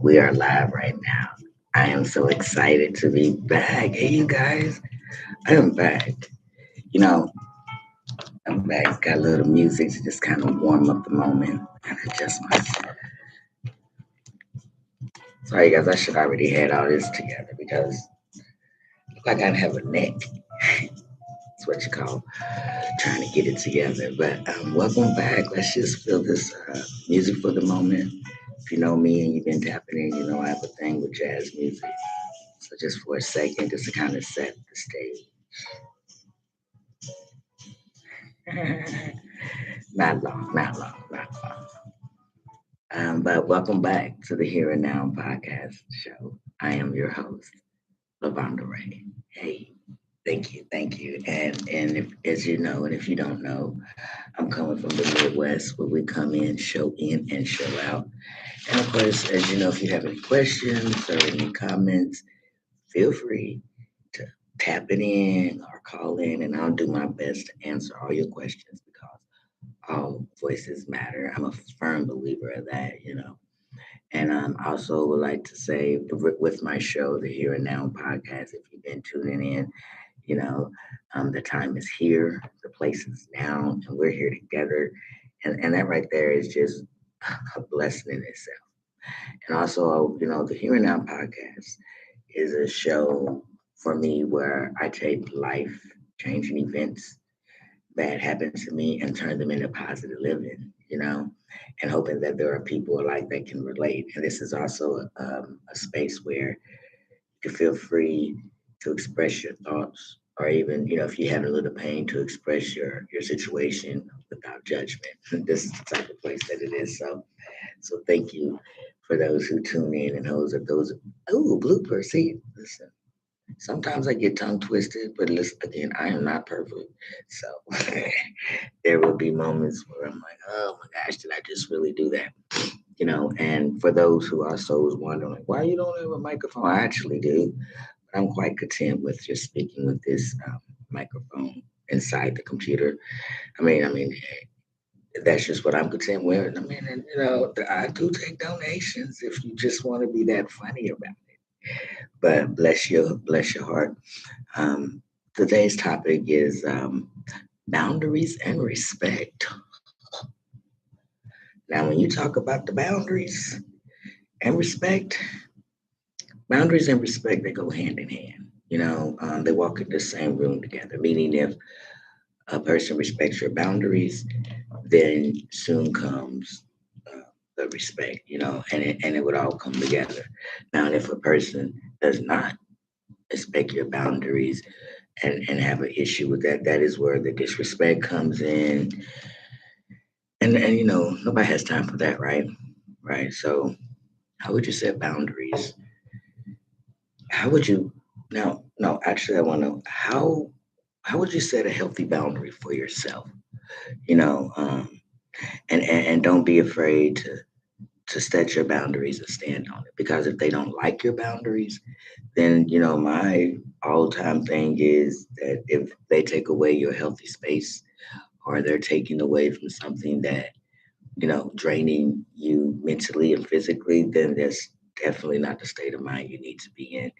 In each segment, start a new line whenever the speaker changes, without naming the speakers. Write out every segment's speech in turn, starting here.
We are live right now. I am so excited to be back. Hey, you guys, I am back. You know, I'm back. Got a little music to just kind of warm up the moment and adjust myself. Sorry, guys, I should already had all this together because I look like I have a neck. That's what you call trying to get it together. But welcome back. Let's just feel this music for the moment. If you know me and you've been tapping in, you know I have a thing with jazz music. So just for a second, just to kind of set the stage. Not long, not long, not long. But welcome back to the Here and Now podcast show. I am your host, Lavonda Ray. Hey, thank you. And if, as you know, and if you don't know, I'm coming from the Midwest where we come in, and show out. And of course, as you know, if you have any questions or any comments, feel free to tap it in or call in, and I'll do my best to answer all your questions because all voices matter. I'm a firm believer of that. And also would like to say with my show, the Here and Now podcast, if you've been tuning in, you know, the time is here, the place is now, and we're here together. And that right there is just a blessing in itself. And also, the Here and Now podcast is a show for me where I take life changing events that happened to me and turn them into positive living, and hoping that there are people like that can relate. And this is also a space where you can feel free to express your thoughts or even, if you have a little pain to express your situation without judgment. This is the type of place that it is. So thank you for those who tune in and those bloopers. See, listen. Sometimes I get tongue twisted, but listen again, I am not perfect. So there will be moments where I'm like, oh my gosh, did I just really do that? And for those who also was wondering, like, why you don't have a microphone? I actually do, but I'm quite content with just speaking with this microphone inside the computer. I mean, that's just what I'm content with. I mean, and I do take donations if you just want to be that funny about it. But bless your heart. Um, Today's topic is boundaries and respect. Now, when you talk about the boundaries and respect, they go hand in hand. They walk in the same room together, meaning if a person respects your boundaries, then soon comes the respect, and it would all come together. Now, if a person does not respect your boundaries and have an issue with that, that is where the disrespect comes in. And nobody has time for that, right? Right. So how would you set boundaries? How would you now no, actually I wanna know how would you set a healthy boundary for yourself? You know, and don't be afraid to set your boundaries and stand on it. Because if they don't like your boundaries, then my all time thing is that if they take away your healthy space or they're taking away from something that draining you mentally and physically, then that's definitely not the state of mind you need to be in.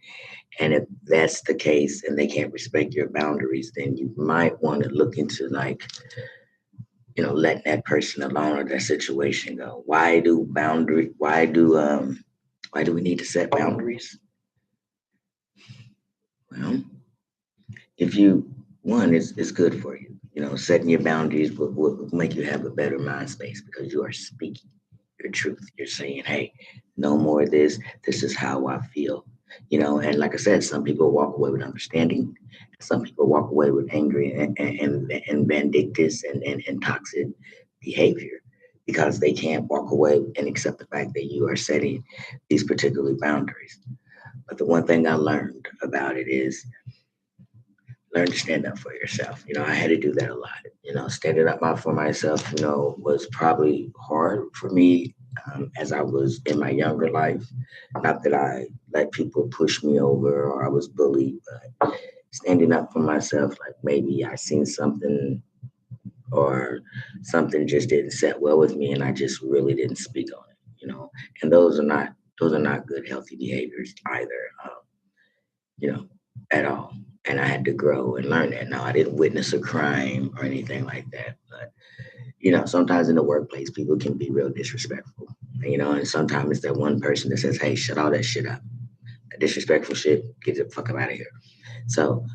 And if that's the case and they can't respect your boundaries, then you might want to look into like, letting that person alone or that situation go. Why do we need to set boundaries? Well, if you one is good for you. Setting your boundaries will make you have a better mind space because you are speaking your truth. You're saying, hey, no more of this. This is how I feel. And like I said, some people walk away with understanding. Some people walk away with angry and vindictive and toxic behavior because they can't walk away and accept the fact that you are setting these particular boundaries. But the one thing I learned about it is learn to stand up for yourself. I had to do that a lot. Standing up for myself, was probably hard for me as I was in my younger life. Not that I let people push me over or I was bullied, but standing up for myself, like maybe I seen something or something just didn't set well with me and I just really didn't speak on it. And those are not those are not good, healthy behaviors either, you know, at all. And I had to grow and learn that. Now, I didn't witness a crime or anything like that, but sometimes in the workplace, people can be real disrespectful, and sometimes it's that one person that says, hey, shut all that shit up. That disrespectful shit, get the fuck up out of here. So,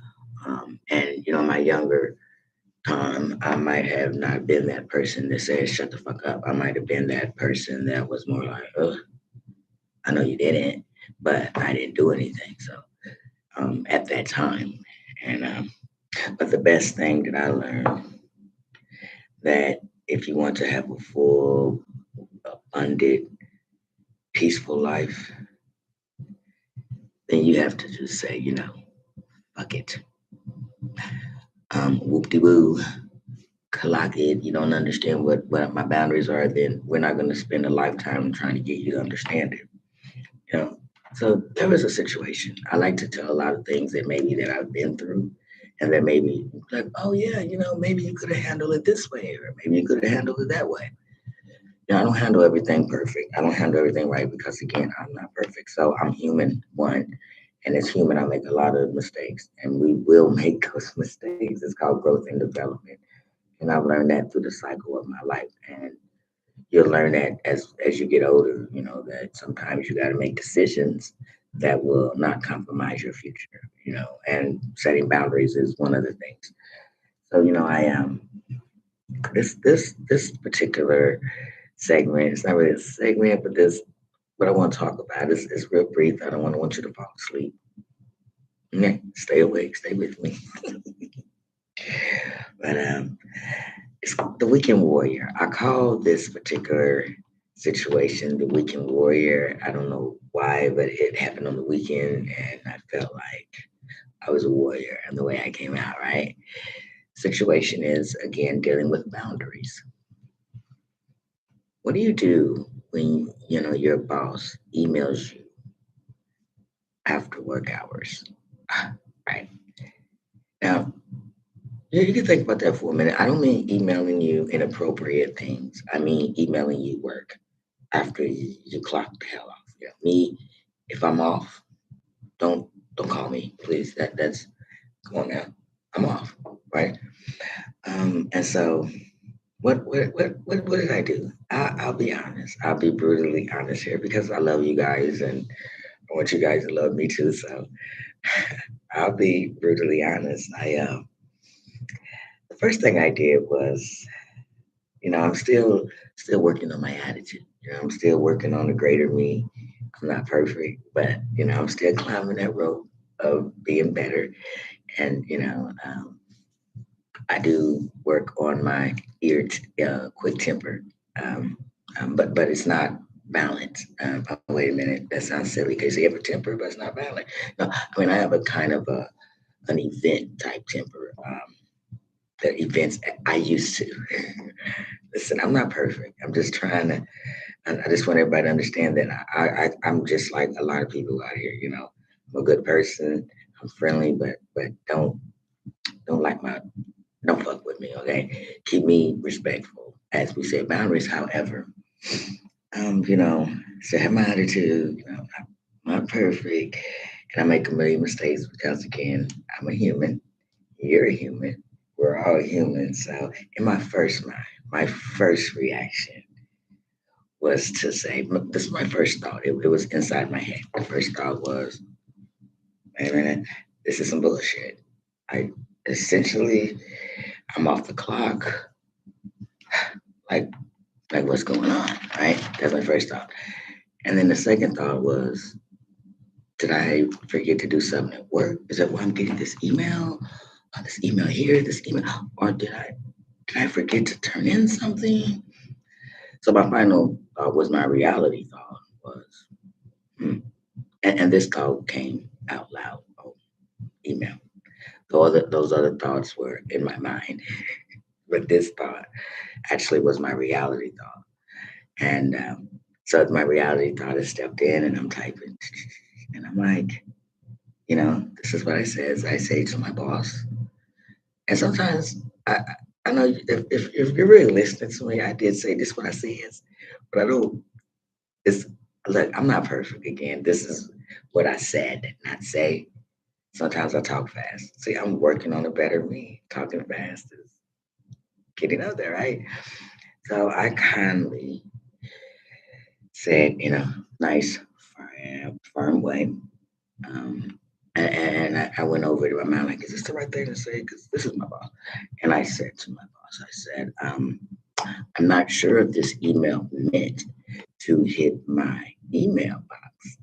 and my younger time, I might have not been that person that said, shut the fuck up. I might have been that person that was more like, oh, I know you didn't, but I didn't do anything. So, at that time, and, but the best thing that I learned that if you want to have a full, abundant, peaceful life, then you have to just say, fuck it. Whoop de woo, clock it. You don't understand what my boundaries are, then we're not going to spend a lifetime trying to get you to understand it. You know. So there was a situation. I like to tell a lot of things that maybe that I've been through, and that maybe like, oh yeah, maybe you could have handled it this way, or maybe you could have handled it that way. I don't handle everything perfect. I don't handle everything right because again, I'm not perfect. So I'm human, one. And as human, I make a lot of mistakes. And we will make those mistakes. It's called growth and development. And I've learned that through the cycle of my life. And you'll learn that as you get older, that sometimes you gotta make decisions that will not compromise your future, and setting boundaries is one of the things. So, I am this particular segment. It's not really a segment, but this what I want to talk about is real brief. I don't want you to fall asleep. Okay, stay awake, stay with me. But it's the weekend warrior. I call this particular situation the weekend warrior. I don't know why, but it happened on the weekend, and I felt like I was a warrior and the way I came out. Right. Situation is again dealing with boundaries. What do you do when your boss emails you after work hours? Right. Now, you can think about that for a minute. I don't mean emailing you inappropriate things. I mean emailing you work after you clock the hell off. Me, if I'm off, don't call me, please. That's come on now. I'm off, right? And so what did I do? I'll be honest. I'll be brutally honest here because I love you guys and I want you guys to love me too. So I'll be brutally honest. The first thing I did was, I'm still working on my attitude. I'm still working on the greater me. I'm not perfect, but I'm still climbing that rope of being better. And I do work on my quick temper, um, but it's not violent. Oh, wait a minute, that sounds silly because you have a temper, but it's not violent. No, I mean I have a kind of an event type temper. The events I used to. Listen, I'm not perfect. I'm just trying to. I just want everybody to understand that I'm just like a lot of people out here. I'm a good person. I'm friendly, but don't like my don't fuck with me. Okay, keep me respectful. As we say, boundaries. However, still have my attitude. I'm not perfect, and I make a million mistakes because again, I'm a human. You're a human. We're all human. So, in my first reaction was to say, this is my first thought. It was inside my head. The first thought was, wait a minute, this is some bullshit. I essentially, I'm off the clock. Like, like what's going on, right? That's my first thought. And then the second thought was, did I forget to do something at work? Is that why I'm getting this email? This email here, this email, or did I forget to turn in something? So my final thought was my reality thought was, hmm. And this thought came out loud on email. Those other thoughts were in my mind, but this thought actually was my reality thought. And so my reality thought has stepped in, and I'm typing, and I'm like, this is what I say to my boss. And sometimes I know if you're really listening to me, I did say this what I said, but I don't. It's Look, I'm not perfect again. This is what I said, not say. Sometimes I talk fast. See, I'm working on a better me. Talking fast is getting up there, right? So I kindly said in a nice, firm way. Um, and I went over to my mind, like, is this the right thing to say? Because this is my boss. And I said to my boss, I said, I'm not sure if this email meant to hit my email box,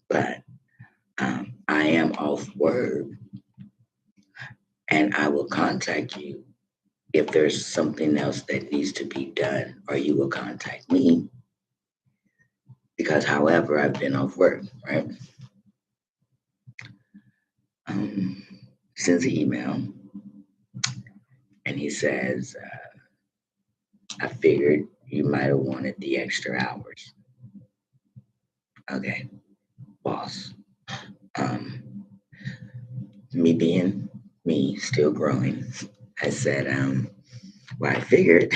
but I am off work and I will contact you if there's something else that needs to be done, or you will contact me because, however, I've been off work, right? Um, Sends an email and he says, I figured you might have wanted the extra hours. Okay, boss. Um, Me being me, still growing, I said, well, I figured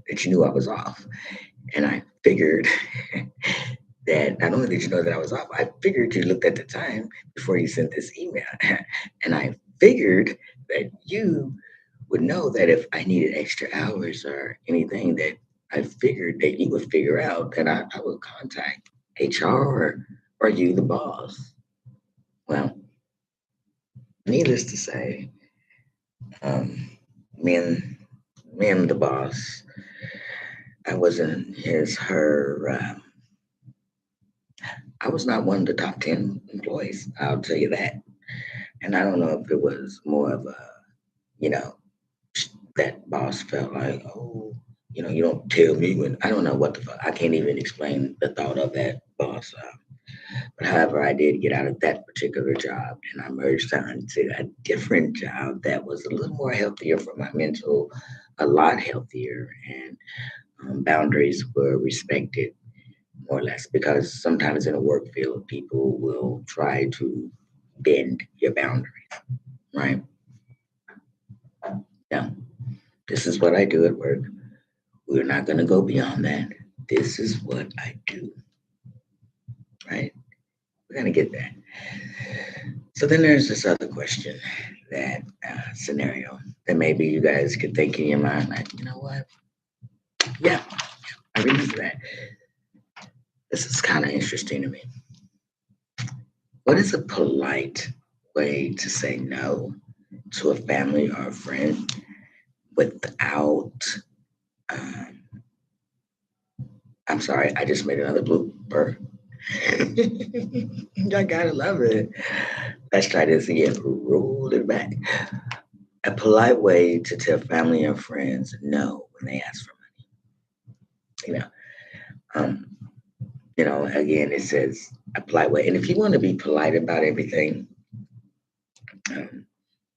that you knew I was off. And I figured that not only did you know that I was off, I figured you looked at the time before you sent this email. And I figured that you would know that if I needed extra hours or anything, that I figured that you would figure out that I would contact HR or you, the boss. Well, needless to say, um, me and me and the boss, I wasn't I was not one of the top 10 employees. I'll tell you that. And I don't know if it was more of a, you know, that boss felt like, oh, you don't tell me when. I don't know what the fuck. I can't even explain the thought of that boss. But however, I did get out of that particular job and I merged on to a different job that was a little more healthier for my mental, a lot healthier, and boundaries were respected more or less because sometimes in a work field, people will try to bend your boundaries, right? Yeah, this is what I do at work. We're not going to go beyond that. This is what I do, right? We're going to get that. So then there's this other question, that scenario that maybe you guys could think in your mind, like, you know what? Yeah, I remember that. This is kind of interesting to me. What is a polite way to say no to a family or a friend without, um, I'm sorry, I just made another blooper. I gotta love it. Let's try this again. Roll it back. A polite way to tell family and friends no when they ask for money. Um, again, it says a polite way. And if you want to be polite about everything, um,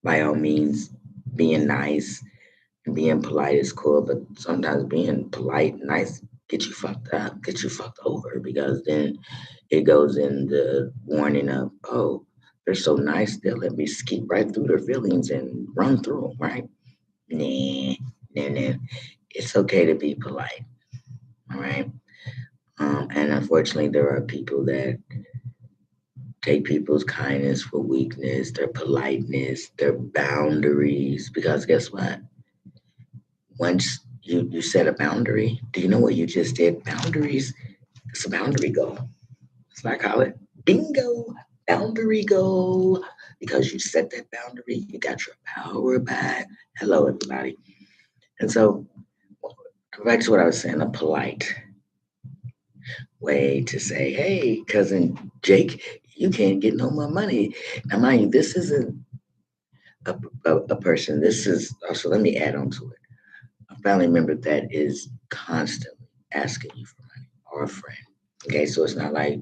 by all means, being nice and being polite is cool. But sometimes being polite and nice get you fucked up, get you fucked over because then it goes in the warning of, oh, they're so nice, they'll let me skip right through their feelings and run through them, right? Nah, nah, nah. It's okay to be polite, all right? And unfortunately, there are people that take people's kindness for weakness, their politeness, their boundaries. Because guess what? Once you set a boundary, do you know what you just did? Boundaries, it's a boundary goal. So I call it bingo, boundary goal. Because you set that boundary, you got your power back. Hello, everybody. And so, back to what I was saying, a polite way to say, hey, cousin Jake, you can't get no more money. Now, mind you, this isn't a person. This is also, let me add on to it, a family member that is constantly asking you for money, or a friend. Okay, so it's not like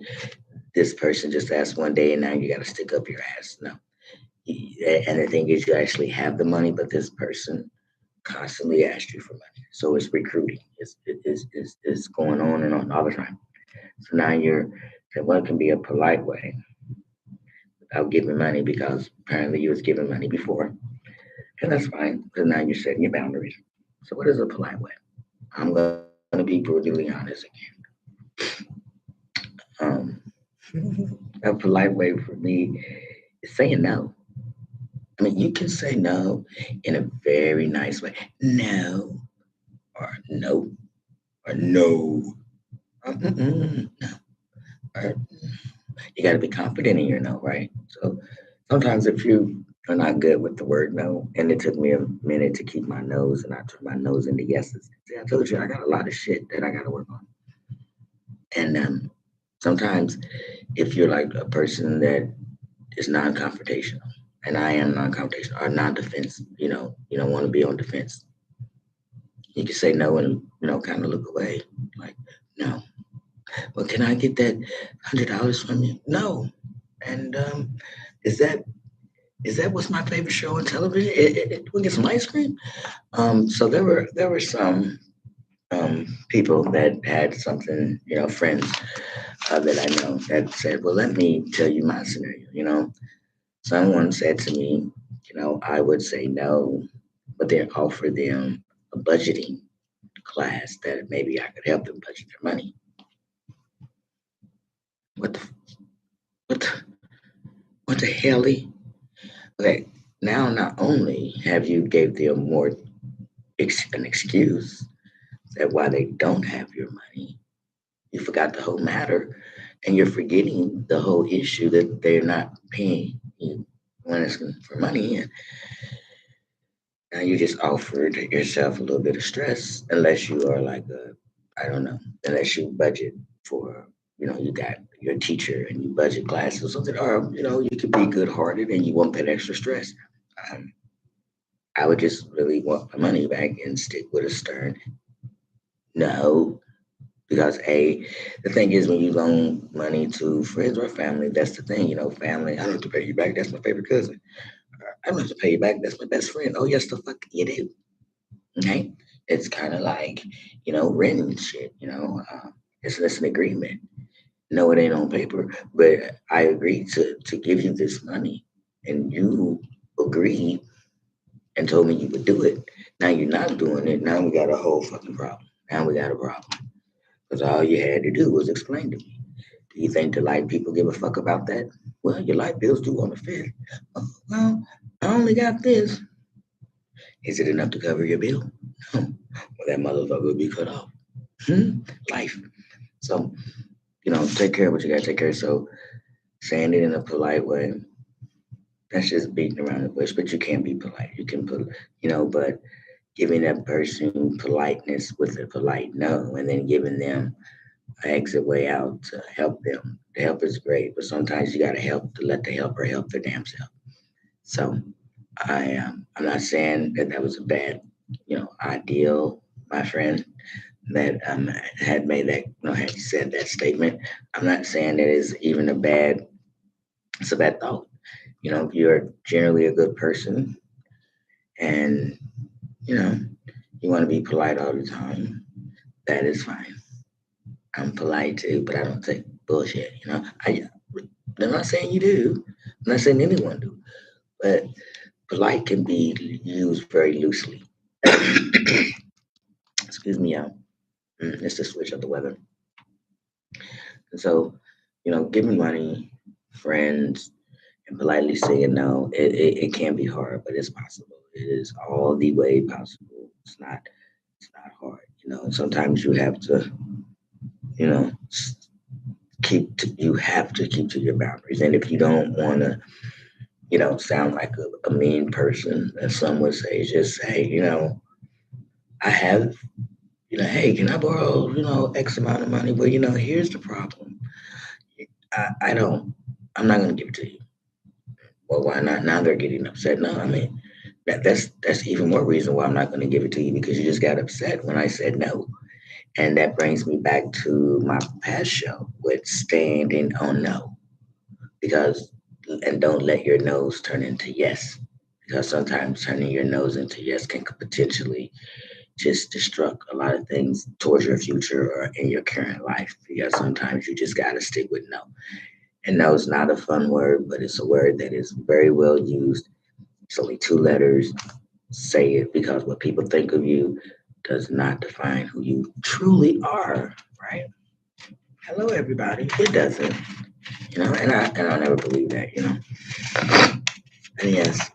this person just asked one day and now you got to stick up your ass. No. And the thing is, you actually have the money, but this person constantly asks you for money. So it's recruiting. It's going on and on all the time. So now one can be a polite way without giving money because apparently you was giving money before. And that's fine because now you're setting your boundaries. So what is a polite way? I'm going to be brutally honest again. Um, a polite way for me is saying no. I mean, you can say no in a very nice way. No, or no, or no. No. Or you got to be confident in your no, right? So sometimes if you are not good with the word no, and it took me a minute to keep my nose, and I turned my nose into yeses. See, I told you I got a lot of shit that I got to work on. And sometimes if you're like a person that is non-confrontational, and I am non-confrontational or non-defense, you don't want to be on defense. You can say no and kind of look away, like no. Well, can I get that $100 from you? No. And is that what's my favorite show on television? We get some ice cream. So there were some people that had something, friends that I know that said, well, let me tell you my scenario. Someone said to me, I would say no, but then offer them a budgeting class that maybe I could help them budget their money. What the, what the, what the hell? Okay, now not only have you gave them more an excuse that why they don't have your money, you forgot the whole matter, and you're forgetting the whole issue that they're not paying you when it's for money, and now you just offered yourself a little bit of stress, unless you are like I don't know, unless you budget for, you got your teacher and you budget classes or something, or you could be good hearted and you won't pay extra stress. Um, I would just really want my money back and stick with a stern no. Because the thing is, when you loan money to friends or family, that's the thing, family. I don't have to pay you back. That's my favorite cousin. I don't have to pay you back. That's my best friend. Oh yes, the fuck you do. Okay, it's kind of like rent and shit. It's an agreement. No, it ain't on paper, but I agreed to give you this money, and you agreed and told me you would do it. Now you're not doing it. Now we got a whole fucking problem. Now we got a problem because all you had to do was explain to me. Do you think the light people give a fuck about that? Well, your light bill's due on the 5th. Oh, well, I only got this. Is it enough to cover your bill? No. Well, that motherfucker will be cut off. Life. So, take care of what you got to take care of. So, saying it in a polite way, that's just beating around the bush, but you can't be polite. You can put, but giving that person politeness with a polite no, and then giving them an exit way out to help them. The help is great, but sometimes you got to help to let the helper help their damn self. So I'm not saying that that was a bad, ideal, my friend that had made that, had said that statement. I'm not saying that is even it's a bad thought. If you're generally a good person and, you know, you want to be polite all the time, that is fine. I'm polite too, but I don't take bullshit. I'm not saying you do. I'm not saying anyone do, but polite can be used very loosely. Excuse me, y'all. It's the switch of the weather. And so, giving money, friends, and politely saying no, it can be hard, but it's possible. It is all the way possible. It's not hard. And sometimes you have to, you know, you have to keep to your boundaries. And if you don't want to, sound like a mean person, as some would say, just say, I have, hey, can I borrow, X amount of money? Well, here's the problem. I don't, I'm not going to give it to you. Well, why not? Now they're getting upset. No, I mean, that's even more reason why I'm not going to give it to you, because you just got upset when I said no. And that brings me back to my past show with standing on no. Because, and don't let your nose turn into yes. Because sometimes turning your nose into yes can potentially just destruct a lot of things towards your future or in your current life. Because sometimes you just got to stick with no. And no is not a fun word, but it's a word that is very well used. It's only 2 letters. Say it, because what people think of you does not define who you truly are, right? hello everybody. It doesn't, and I'll never believe that, And yes,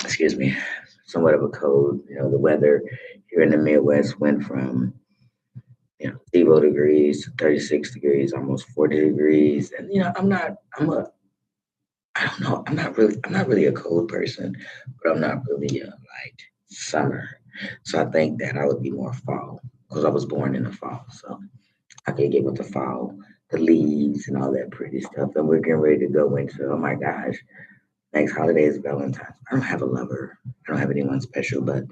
excuse me, somewhat of a cold. The weather here in the Midwest went from 0 degrees to 36 degrees, almost 40 degrees, and I don't know, I'm not really a cold person, but I'm not really like summer. So I think that I would be more fall because I was born in the fall, so I can get with the fall, the leaves and all that pretty stuff. And we're getting ready to go into, oh my gosh, next holiday is Valentine's. I don't have a lover. I don't have anyone special, but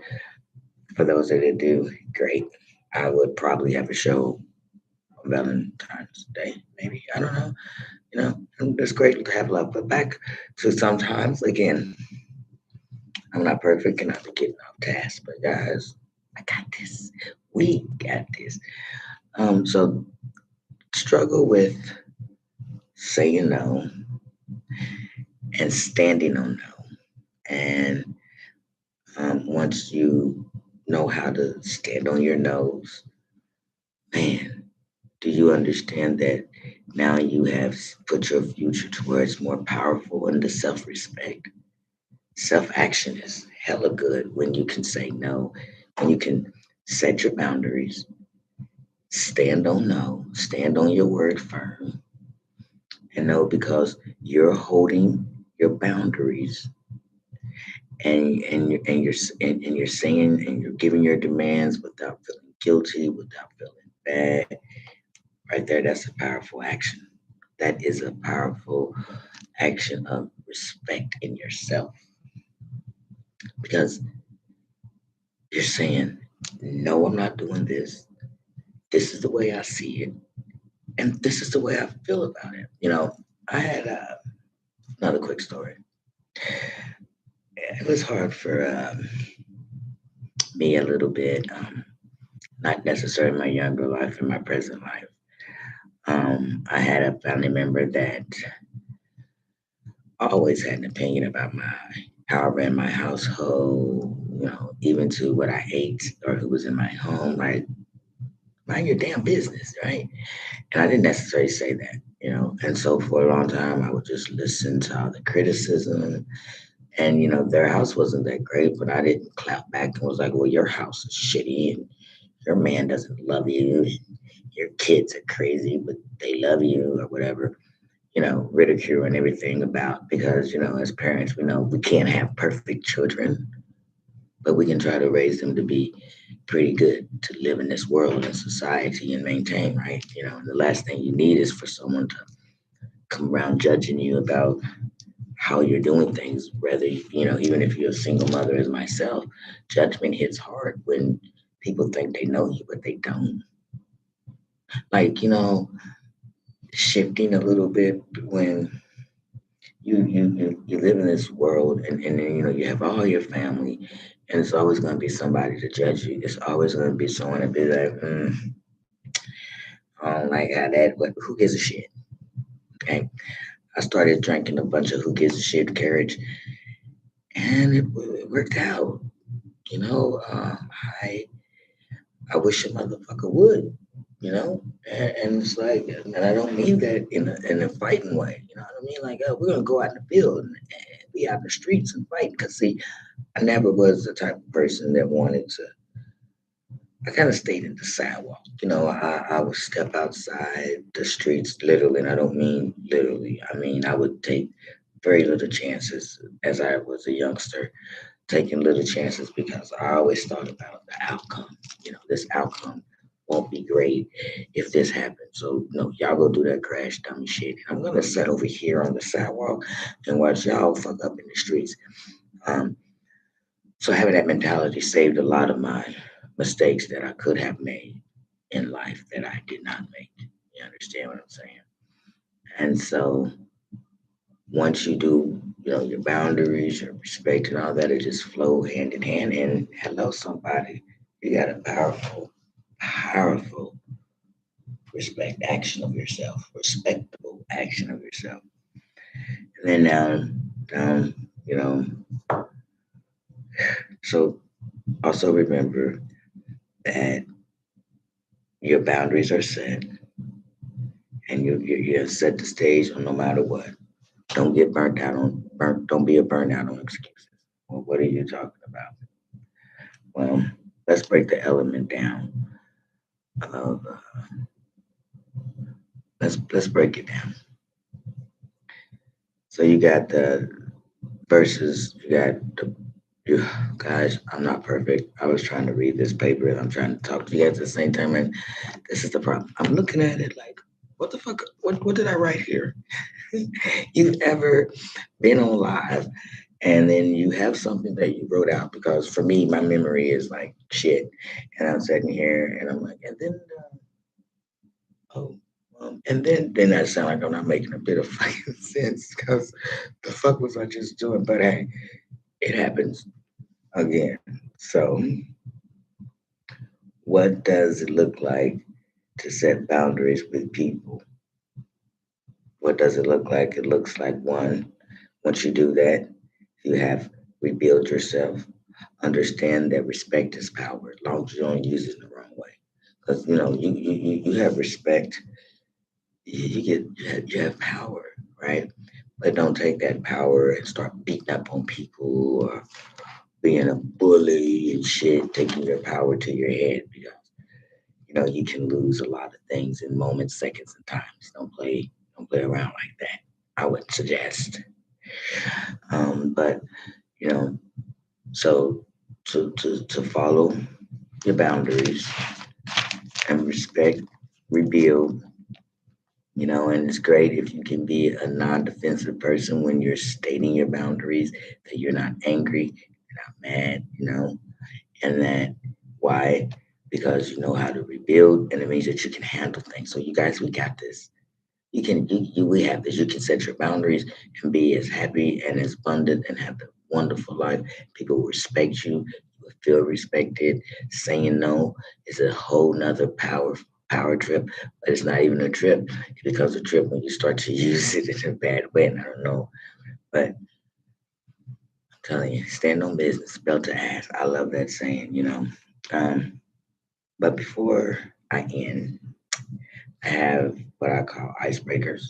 for those that do, great. I would probably have a show on Valentine's Day, maybe. I don't know. And it's great to have love. But back to sometimes, again, I'm not perfect and I'll be getting off task. But guys, I got this. We got this. So struggle with saying no and standing on no. And once you know how to stand on your nose, man, do you understand that now you have put your future towards more powerful and the self respect? Self action is hella good when you can say no, when you can set your boundaries, stand on no, stand on your word firm, and know because you're holding your boundaries and you're saying and you're giving your demands without feeling guilty, without feeling bad. Right there, that's a powerful action. That is a powerful action of respect in yourself because you're saying, no, I'm not doing this. This is the way I see it, and this is the way I feel about it. I had another quick story. It was hard for me a little bit, not necessarily my younger life and my present life. I had a family member that always had an opinion about my how I ran my household, even to what I ate or who was in my home. Right, mind your damn business, right? And I didn't necessarily say that. And so for a long time, I would just listen to all the criticism. And their house wasn't that great, but I didn't clap back and was like, "Well, your house is shitty, and your man doesn't love you, and your kids are crazy, but they love you, or whatever." Ridicule and everything about because as parents, we know we can't have perfect children, but we can try to raise them to be pretty good to live in this world and society and maintain, right? And the last thing you need is for someone to come around judging you about how you're doing things. Whether even if you're a single mother as myself, judgment hits hard when people think they know you, but they don't. Like, shifting a little bit when you live in this world and then you have all your family and it's always going to be somebody to judge you. It's always going to be someone to be like, I don't like how that, but who gives a shit? Okay. I started drinking a bunch of who gives a shit carriage and it worked out. You know, um, I I wish a motherfucker would. And it's like, and I don't mean that in a fighting way. You know what I mean? Like, we're gonna go out in the field and be out in the streets and fight. Cause see, I never was the type of person that wanted to. I kind of stayed in the sidewalk. I would step outside the streets literally, and I don't mean literally. I mean I would take very little chances as I was a youngster taking little chances because I always thought about the outcome. This outcome won't be great if this happens. So, y'all go do that crash dummy shit. I'm gonna sit over here on the sidewalk and watch y'all fuck up in the streets. Um, so having that mentality saved a lot of my mistakes that I could have made in life that I did not make. You understand what I'm saying? And so once you do, your boundaries, your respect and all that, it just flow hand in hand. And hello, somebody, you got a powerful respect action of yourself, respectable action of yourself. And then so also remember that your boundaries are set. and you set the stage on no matter what. Don't get burnt out on burnt. Don't be a burnout on excuses. Well, what are you talking about? Well, let's break the element down. Of, let's break it down. So you got the verses. You got the you guys. I'm not perfect. I was trying to read this paper and I'm trying to talk to you guys at the same time, and this is the problem. I'm looking at it like, what the fuck? What did I write here? You've ever been on live and then you have something that you wrote out, because for me my memory is like shit, and I'm sitting here and I'm like, and then oh and then that sound like I'm not making a bit of fucking sense, because the fuck was I just doing? But hey, it happens again. So what does it look like to set boundaries with people? What does it look like? It looks like, one, once you do that, you have rebuild yourself. Understand that respect is power, as long as you don't use it in the wrong way. Because you have respect, you have power, right? But don't take that power and start beating up on people or being a bully and shit, taking your power to your head, because you can lose a lot of things in moments, seconds, and times. Don't play around like that. I would suggest. But you know, so to follow your boundaries and respect, rebuild, and it's great if you can be a non-defensive person when you're stating your boundaries, that you're not angry, you're not mad, and that why? Because you know how to rebuild, and it means that you can handle things. So you guys, we got this. We have this. You can set your boundaries and be as happy and as abundant and have a wonderful life. People will respect you. You will feel respected. Saying no is a whole nother power trip, but it's not even a trip. It becomes a trip when you start to use it in a bad way. And I don't know, but I'm telling you, stand on business, belt to ass. I love that saying. Um, but before I end, I have what I call icebreakers,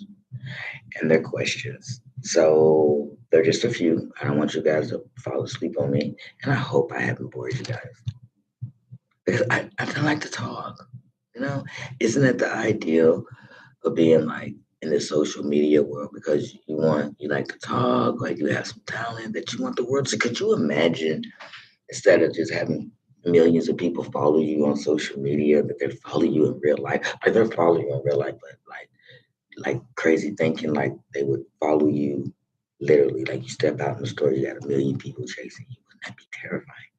and their questions. So they're just a few. I don't want you guys to fall asleep on me, and I hope I haven't bored you guys, because I don't like to talk. You know, isn't that the ideal of being like in the social media world? Because you like to talk, like you have some talent that you want the world to. Could you imagine, instead of just having millions of people follow you on social media, that they follow you in real life? Like they're following you in real life, but like crazy thinking, like they would follow you literally. Like you step out in the store, you got a million people chasing you. Wouldn't that be terrifying?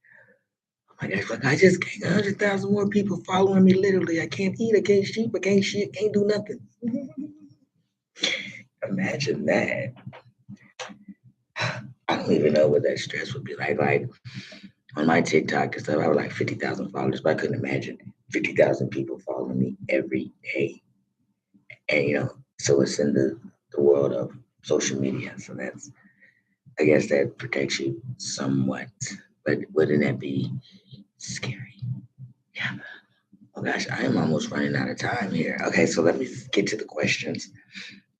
Oh my gosh, like I just gained 100,000 more people following me literally. I can't eat, I can't sleep, I can't shit, can't do nothing. Imagine that. I don't even know what that stress would be like. Like on my TikTok and stuff, I have like 50,000 followers, but I couldn't imagine 50,000 people following me every day. And so it's in the world of social media. So I guess that protects you somewhat, but wouldn't that be scary? Yeah. Oh gosh, I am almost running out of time here. Okay, so let me get to the questions.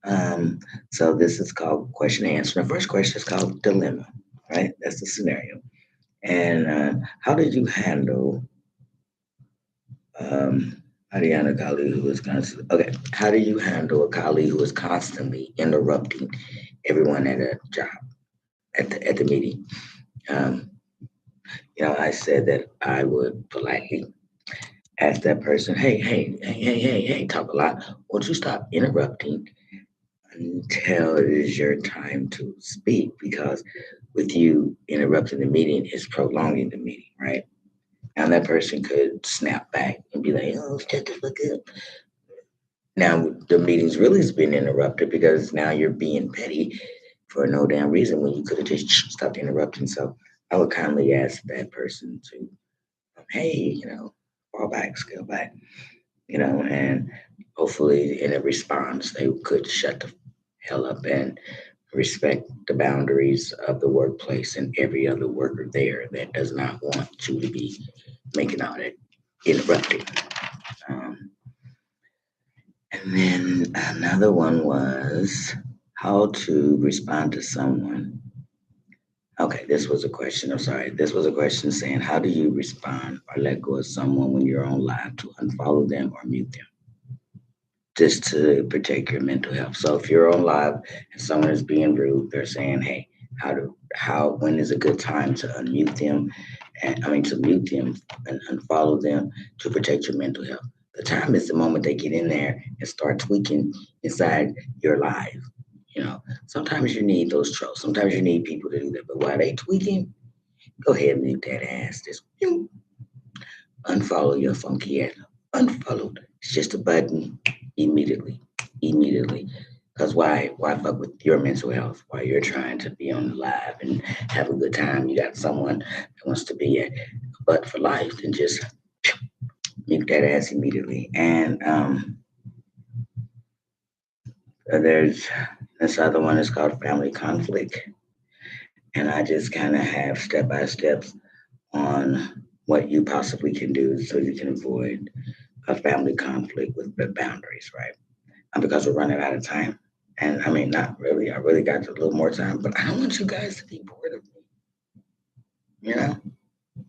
Um, so this is called question and answer. The first question is called dilemma, right? That's the scenario. And how did you handle um, Ariana colleague who is constantly okay? How do you handle a colleague who is constantly interrupting everyone at a job at the meeting? Um, I said that I would politely ask that person, hey, hey, hey, hey, hey, hey, talk a lot. Won't you stop interrupting until it is your time to speak? Because with you interrupting the meeting, it's prolonging the meeting, right? Now that person could snap back and be like, oh, shut the fuck up. Now the meeting's really been interrupted because now you're being petty for no damn reason when you could have just stopped interrupting. So I would kindly ask that person to, hey, fall back, scale back, and hopefully in a response, they could shut the hell up and respect the boundaries of the workplace and every other worker there that does not want you to be making all that interrupting. Um, and And then another one was how to respond to someone. Okay, this was a question. I'm sorry. This was a question saying, how do you respond or let go of someone when you're on live to unfollow them or mute them? Just to protect your mental health. So if you're on live and someone is being rude, they're saying, "Hey, when is a good time to unmute them, and I mean to mute them and unfollow them to protect your mental health." The time is the moment they get in there and start tweaking inside your live. Sometimes you need those trolls. Sometimes you need people to do that. But while they tweaking, go ahead and mute that ass. Just unfollow your funky ass. Unfollowed. It's just a button immediately. Immediately. Because why fuck with your mental health while you're trying to be on the live and have a good time? You got someone that wants to be a butt for life, then just mute that ass immediately. And there's this other one is called family conflict. And I just kind of have step by steps on what you possibly can do so you can avoid a family conflict with the boundaries, right? Because we're running out of time. And I mean, not really. I really got a little more time, but I don't want you guys to be bored of me. You know,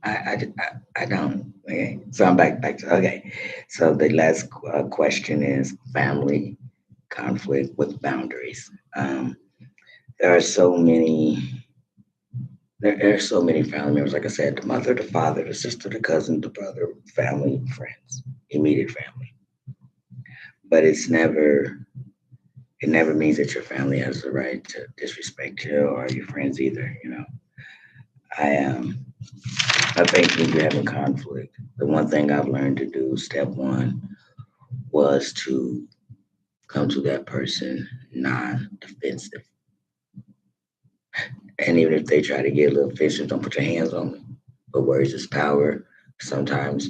I don't. Okay. So I'm back to okay. So the last question is family conflict with boundaries. There are so many. There are so many family members. Like I said, the mother, the father, the sister, the cousin, the brother, family, friends, immediate family. But it never means that your family has the right to disrespect you or your friends either. I I think when you're having conflict, the one thing I've learned to do, step one, was to come to that person non-defensive. And even if they try to get a little offensive, don't put your hands on me. But words is power. Sometimes,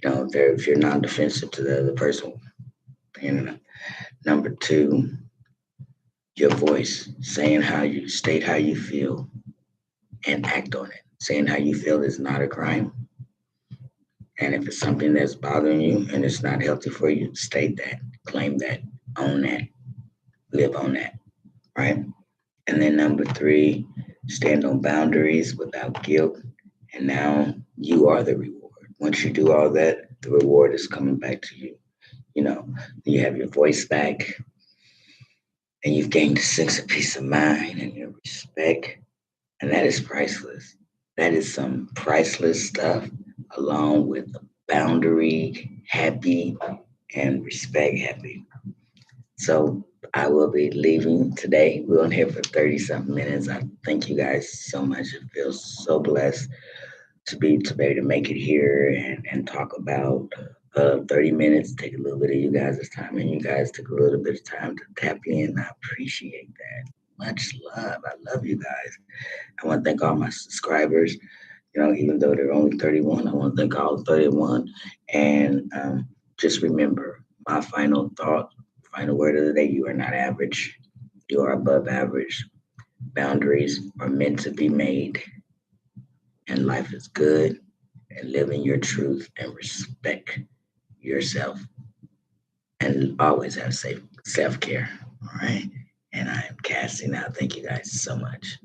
if you're non-defensive to the other person, you know. Number two, your voice, saying how you state how you feel and act on it. Saying how you feel is not a crime. And if it's something that's bothering you and it's not healthy for you, state that, claim that, own that, live on that, right? And then number three, stand on boundaries without guilt. And now you are the reward. Once you do all that, the reward is coming back to you. You have your voice back and you've gained a sense of peace of mind and your respect. And that is priceless. That is some priceless stuff, along with the boundary happy and respect happy. So I will be leaving today. We're on here for 30 something minutes. I thank you guys so much. It feels so blessed to be able to make it here and talk about 30 minutes, take a little bit of you guys' time, and you guys took a little bit of time to tap in. I appreciate that. Much love. I love you guys. I want to thank all my subscribers. Even though they're only 31, I want to thank all 31. And just remember my final thought, final word of the day: you are not average. You are above average. Boundaries are meant to be made, and life is good. And live in your truth and respect yourself, and always have safe self care. All right. And I am casting out. Thank you guys so much.